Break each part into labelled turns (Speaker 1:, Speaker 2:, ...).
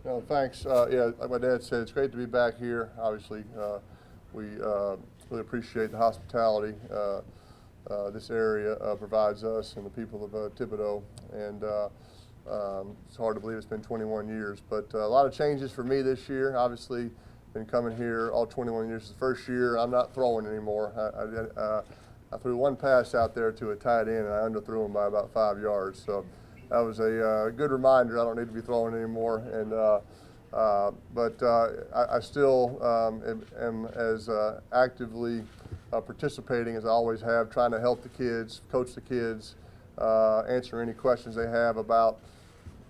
Speaker 1: No, thanks. Yeah, like my dad said, it's great to be back here. Obviously, we really appreciate the hospitality this area provides us and the people of Thibodaux. And it's hard to believe it's been 21 years, but a lot of changes for me this year. Obviously, been coming here all 21 years. The first year, I'm not throwing anymore. I threw one pass out there to a tight end, and I underthrew him by about 5 yards. So that was a good reminder. I don't need to be throwing anymore. And but I still am as actively participating as I always have, trying to help the kids, coach the kids, answer any questions they have about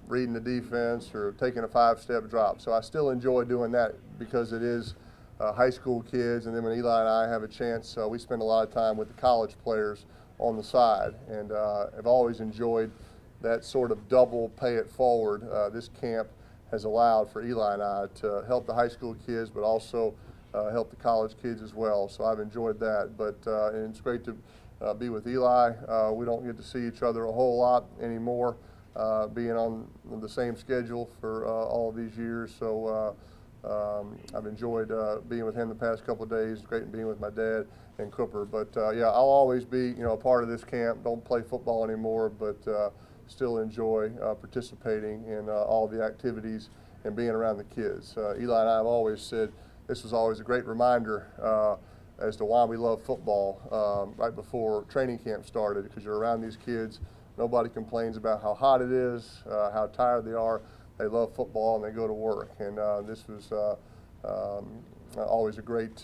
Speaker 1: reading the defense or taking a 5-step drop. So I still enjoy doing that because it is high school kids, and then when Eli and I have a chance, we spend a lot of time with the college players on the side, and I've always enjoyed that sort of double pay it forward. This camp has allowed for Eli and I to help the high school kids, but also help the college kids as well. So I've enjoyed that, but and it's great to be with Eli. We don't get to see each other a whole lot anymore, being on the same schedule for all of these years. So I've enjoyed being with him the past couple of days. Great being with my dad and Cooper. But yeah, I'll always be a part of this camp. Don't play football anymore, but still enjoy participating in all the activities and being around the kids. Eli and I have always said this was always a great reminder as to why we love football right before training camp started, because you're around these kids. Nobody complains about how hot it is, how tired they are. They love football and they go to work. And this was always a great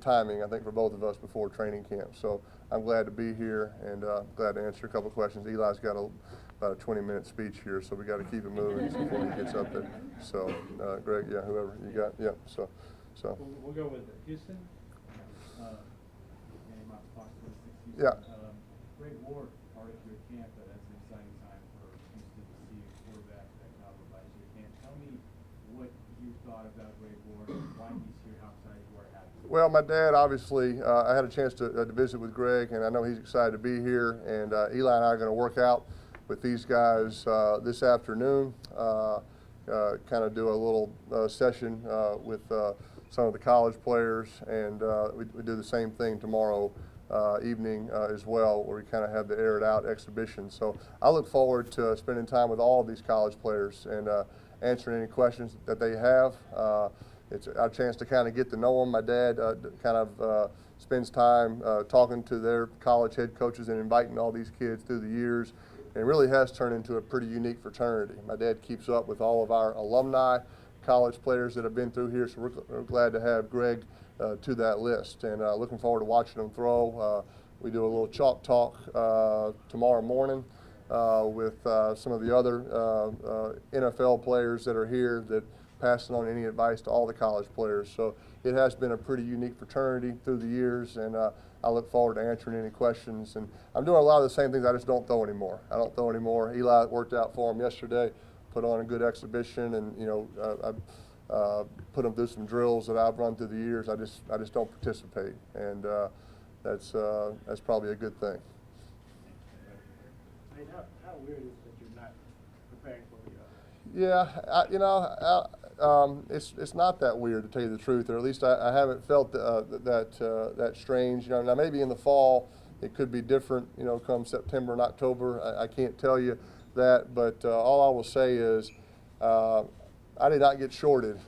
Speaker 1: timing, I think, for both of us before training camp. So I'm glad to be here and glad to answer a couple of questions. Eli's got about a 20-minute speech here, so we got to keep it moving before he gets up there. So Greg, yeah, whoever you got, yeah. So
Speaker 2: we'll go with Houston.
Speaker 1: Yeah.
Speaker 2: Greg Ward, part of your camp, but that's an exciting time for Houston to see a quarterback that caliber by your camp. Tell me what you thought about Greg Ward, why he's here, how excited you are to have him.
Speaker 1: Well, my dad, obviously, I had a chance to visit with Greg, and I know he's excited to be here. And Eli and I are going to work out with these guys this afternoon, kind of do a little session with some of the college players, and we do the same thing tomorrow evening as well, where we kind of have the air it out exhibition. So I look forward to spending time with all of these college players and answering any questions that they have. It's our chance to kind of get to know them. My dad kind of spends time talking to their college head coaches and inviting all these kids through the years, and it really has turned into a pretty unique fraternity. My dad keeps up with all of our alumni, college players that have been through here, so we're glad to have Greg to that list, and looking forward to watching him throw. We do a little chalk talk tomorrow morning with some of the other NFL players that are here, that passing on any advice to all the college players. So it has been a pretty unique fraternity through the years, and I look forward to answering any questions. And I'm doing a lot of the same things, I just don't throw anymore. I don't throw anymore. Eli worked out for him yesterday, put on a good exhibition, and I put them through some drills that I've run through the years. I just don't participate, and that's probably a good thing.
Speaker 3: I mean, how weird is it that you're not preparing for the
Speaker 1: It's not that weird, to tell you the truth, or at least I haven't felt that strange. Now maybe in the fall it could be different. Come September and October, I can't tell you that, but all I will say is I did not get shorted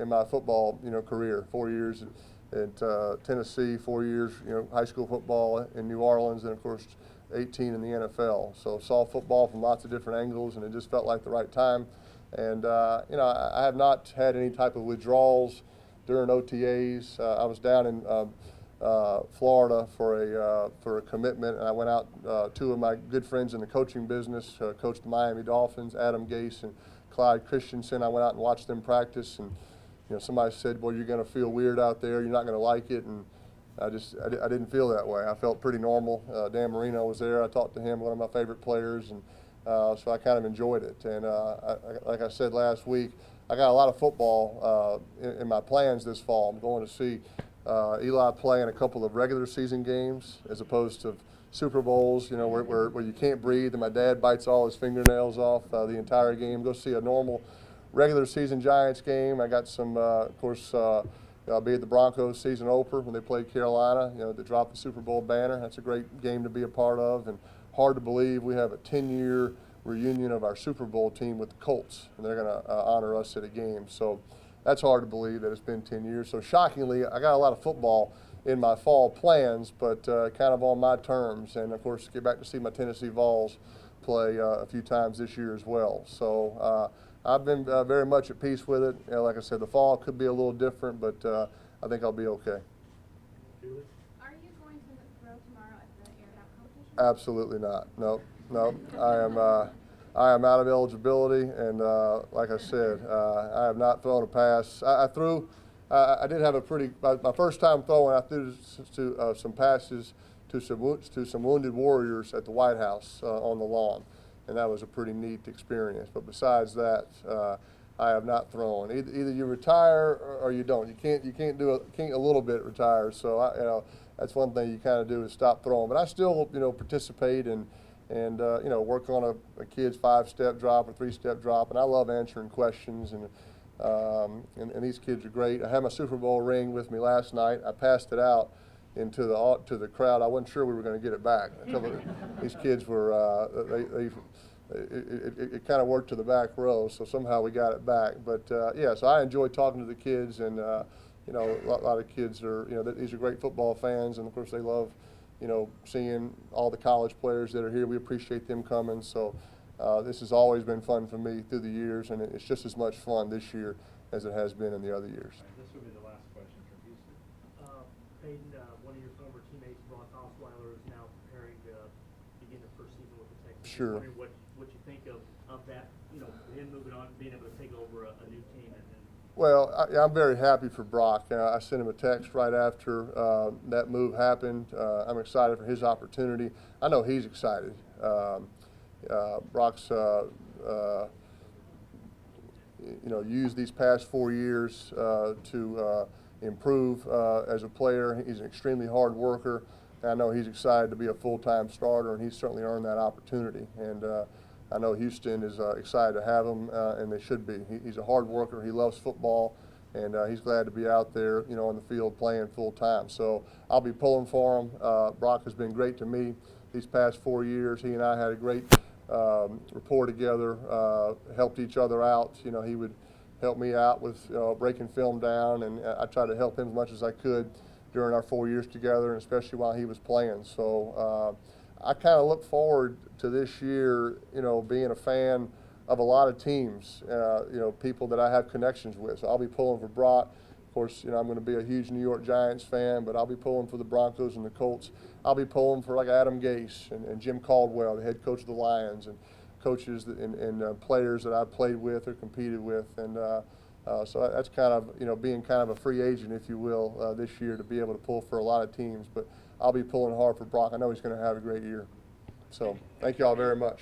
Speaker 1: in my football career. 4 years at Tennessee, 4 years high school football in New Orleans, and of course 18 in the NFL. So saw football from lots of different angles, and it just felt like the right time. And I have not had any type of withdrawals during OTAs. I was down in Florida for a commitment, and I went out. Two of my good friends in the coaching business coached the Miami Dolphins, Adam Gase and Clyde Christensen. I went out and watched them practice, and somebody said, "Well, you're going to feel weird out there. You're not going to like it." And I didn't feel that way. I felt pretty normal. Dan Marino was there. I talked to him, one of my favorite players, and so I kind of enjoyed it. And like I said last week, I got a lot of football in my plans this fall. I'm going to see Eli play in a couple of regular season games as opposed to Super Bowls, where you can't breathe and my dad bites all his fingernails off the entire game. Go see a normal regular season Giants game. I got some, of course, I'll be at the Broncos season opener when they play Carolina, to drop the Super Bowl banner. That's a great game to be a part of, and hard to believe we have a 10-year reunion of our Super Bowl team with the Colts, and they're going to honor us at a game. So that's hard to believe that it's been 10 years. So shockingly, I got a lot of football in my fall plans, but kind of on my terms, and of course get back to see my Tennessee Vols play a few times this year as well. So I've been very much at peace with it. Like I said, the fall could be a little different, but I think I'll be okay.
Speaker 3: Julie?
Speaker 4: Are you going to throw tomorrow at the air dunk competition?
Speaker 1: Absolutely not. No. I am out of eligibility, and like I said, I have not thrown a pass. I did have a pretty. My first time throwing, I threw some passes to some wounded warriors at the White House on the lawn, and that was a pretty neat experience. But besides that, I have not thrown. Either you retire or you don't. You can't a little bit retire. So that's one thing you kind of do is stop throwing. But I still participate and work on a kid's 5-step drop or 3-step drop, and I love answering questions, and these kids are great. I had my Super Bowl ring with me last night. I passed it out to the crowd. I wasn't sure we were going to get it back. A couple of these kids were it kind of worked to the back row, so somehow we got it back. But so I enjoy talking to the kids, and a lot of kids are these are great football fans, and of course they love seeing all the college players that are here. We appreciate them coming. So this has always been fun for me through the years, and it's just as much fun this year as it has been in the other years.
Speaker 2: This will be the last question from Houston.
Speaker 3: Peyton, one of your former teammates, Brock Osweiler, is now preparing to begin the first season with the Texans.
Speaker 1: Sure.
Speaker 3: I'm wondering what you think of that, him moving on, being able to take over a new team.
Speaker 1: Well, I'm very happy for Brock. I sent him a text right after that move happened. I'm excited for his opportunity. I know he's excited. Brock's used these past 4 years to improve as a player. He's an extremely hard worker. I know he's excited to be a full-time starter, and he's certainly earned that opportunity. And I know Houston is excited to have him, and they should be. He's a hard worker. He loves football, and he's glad to be out there, on the field playing full time. So I'll be pulling for him. Brock has been great to me these past 4 years. He and I had a great rapport together, helped each other out. He would help me out with breaking film down, and I tried to help him as much as I could during our 4 years together, and especially while he was playing. So I kind of look forward to this year, being a fan of a lot of teams, people that I have connections with. So I'll be pulling for Brock. Of course, I'm going to be a huge New York Giants fan, but I'll be pulling for the Broncos and the Colts. I'll be pulling for like Adam Gase and Jim Caldwell, the head coach of the Lions, and coaches and players that I've played with or competed with. And so that's kind of, being kind of a free agent, if you will, this year to be able to pull for a lot of teams. But I'll be pulling hard for Brock. I know he's going to have a great year. So thank you all very much.